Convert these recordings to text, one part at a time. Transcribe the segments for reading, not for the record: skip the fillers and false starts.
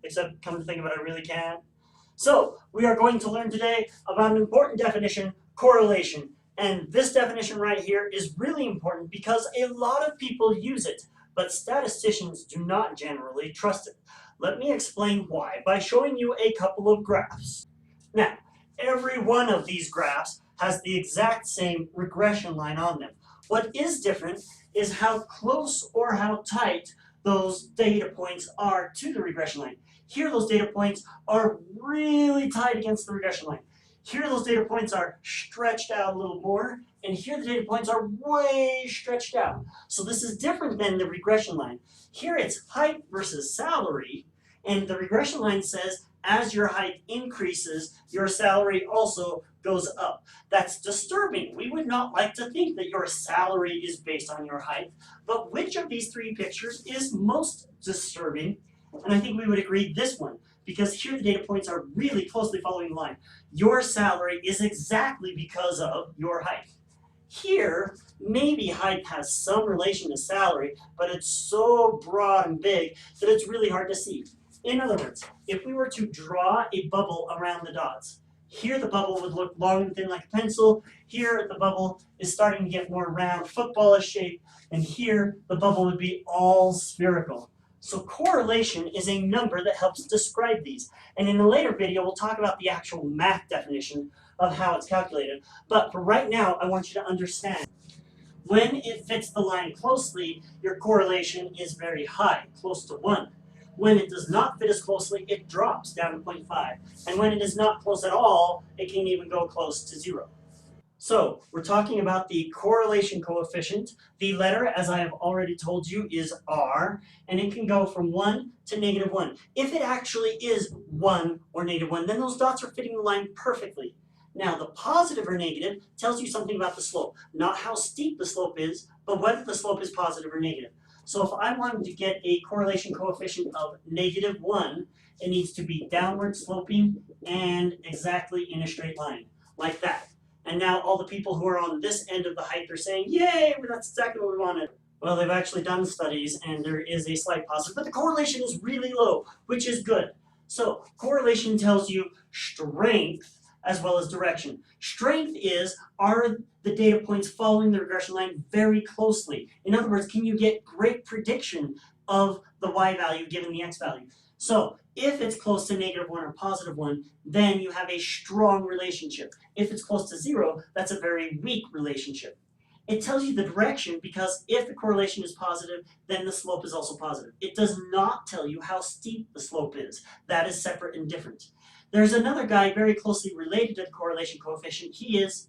Except, come to think of it, I really can't. So, we are going to learn today about an important definition, correlation. And this definition right here is really important because a lot of people use it, but statisticians do not generally trust it. Let me explain why by showing you a couple of graphs. Now, every one of these graphs has the exact same regression line on them. What is different is how close or how tight those data points are to the regression line. Here, those data points are really tight against the regression line. Here, those data points are stretched out a little more, and here the data points are way stretched out. So this is different than the regression line. Here it's height versus salary, and the regression line says as your height increases, your salary also goes up. That's disturbing. We would not like to think that your salary is based on your height, but which of these three pictures is most disturbing? And I think we would agree this one, because here the data points are really closely following the line. Your salary is exactly because of your height. Here, maybe height has some relation to salary, but it's so broad and big that it's really hard to see. In other words, if we were to draw a bubble around the dots, here the bubble would look long and thin like a pencil, here the bubble is starting to get more round, footballish shape, and here the bubble would be all spherical. So correlation is a number that helps describe these. And in a later video, we'll talk about the actual math definition of how it's calculated. But for right now, I want you to understand. When it fits the line closely, your correlation is very high, close to 1. When it does not fit as closely, it drops down to 0.5. And when it is not close at all, it can even go close to 0. So, we're talking about the correlation coefficient. The letter, as I have already told you, is R, and it can go from 1 to -1. If it actually is 1 or -1, then those dots are fitting the line perfectly. Now, the positive or negative tells you something about the slope. Not how steep the slope is, but whether the slope is positive or negative. So if I wanted to get a correlation coefficient of -1, it needs to be downward sloping and exactly in a straight line, like that. And now all the people who are on this end of the height are saying, yay, that's exactly what we wanted. Well, they've actually done studies and there is a slight positive, but the correlation is really low, which is good. So correlation tells you strength as well as direction. Strength is, are the data points following the regression line very closely? In other words, can you get great prediction of the y value given the x value? So if it's close to -1 or +1, then you have a strong relationship. If it's close to 0, that's a very weak relationship. It tells you the direction because if the correlation is positive, then the slope is also positive. It does not tell you how steep the slope is. That is separate and different. There's another guy very closely related to the correlation coefficient. He is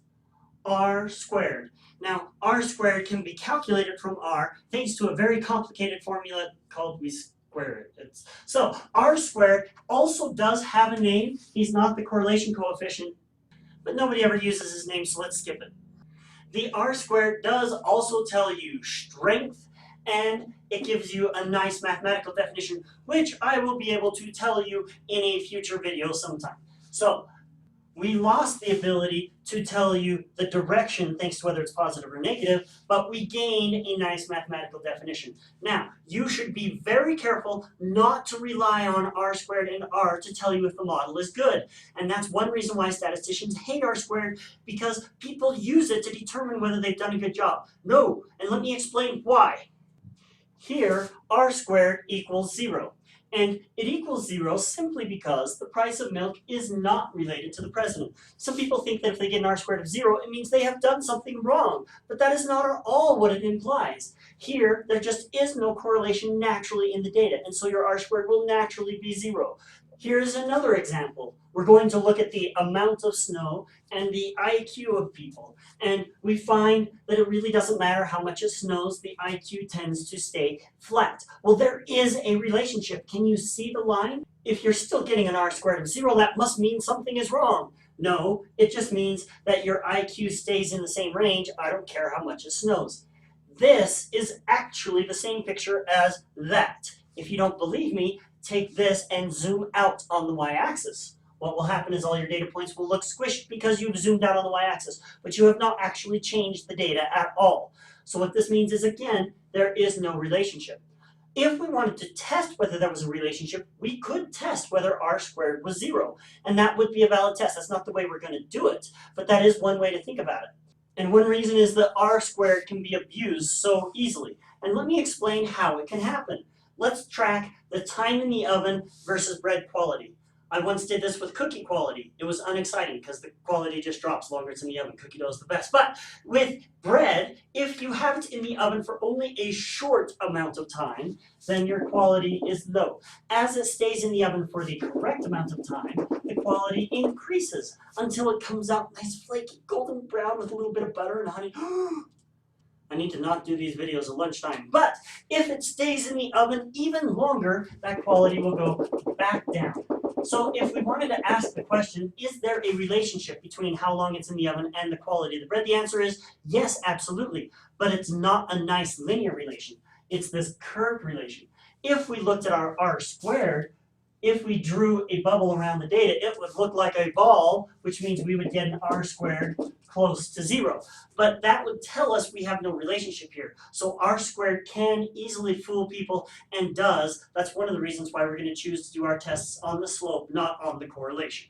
R squared. Now, R squared can be calculated from R thanks to a very complicated formula called we square it. So R squared also does have a name. He's not the correlation coefficient, but nobody ever uses his name, so let's skip it. The R squared does also tell you strength, and it gives you a nice mathematical definition, which I will be able to tell you in a future video sometime. So we lost the ability to tell you the direction thanks to whether it's positive or negative, but we gained a nice mathematical definition. Now, you should be very careful not to rely on R squared and R to tell you if the model is good. And that's one reason why statisticians hate R squared, because people use it to determine whether they've done a good job. No, and let me explain why. Here, R squared equals 0. And it equals 0 simply because the price of milk is not related to the president. Some people think that if they get an R squared of 0, it means they have done something wrong. But that is not at all what it implies. Here, there just is no correlation naturally in the data, and so your R squared will naturally be 0. Here's another example. We're going to look at the amount of snow and the IQ of people. And we find that it really doesn't matter how much it snows, the IQ tends to stay flat. Well, there is a relationship. Can you see the line? If you're still getting an R squared of 0, that must mean something is wrong. No, it just means that your IQ stays in the same range. I don't care how much it snows. This is actually the same picture as that. If you don't believe me, take this and zoom out on the y-axis. what will happen is all your data points will look squished because you've zoomed out on the y-axis, but you have not actually changed the data at all. So what this means is, again, there is no relationship. If we wanted to test whether there was a relationship, we could test whether r squared was 0, and that would be a valid test. That's not the way we're going to do it, but that is one way to think about it. And one reason is that r squared can be abused so easily. And let me explain how it can happen. Let's track the time in the oven versus bread quality. I once did this with cookie quality. It was unexciting because the quality just drops longer it's in the oven. Cookie dough is the best. But with bread, if you have it in the oven for only a short amount of time, then your quality is low. As it stays in the oven for the correct amount of time, the quality increases until it comes out nice, flaky, golden brown with a little bit of butter and honey. I need to not do these videos at lunchtime. But if it stays in the oven even longer, that quality will go back down. So if we wanted to ask the question, is there a relationship between how long it's in the oven and the quality of the bread? The answer is yes, absolutely. But it's not a nice linear relation. It's this curved relation. If we looked at our r squared, if we drew a bubble around the data, it would look like a ball, which means we would get an r squared close to 0. But that would tell us we have no relationship here. So r squared can easily fool people and does. That's one of the reasons why we're going to choose to do our tests on the slope, not on the correlation.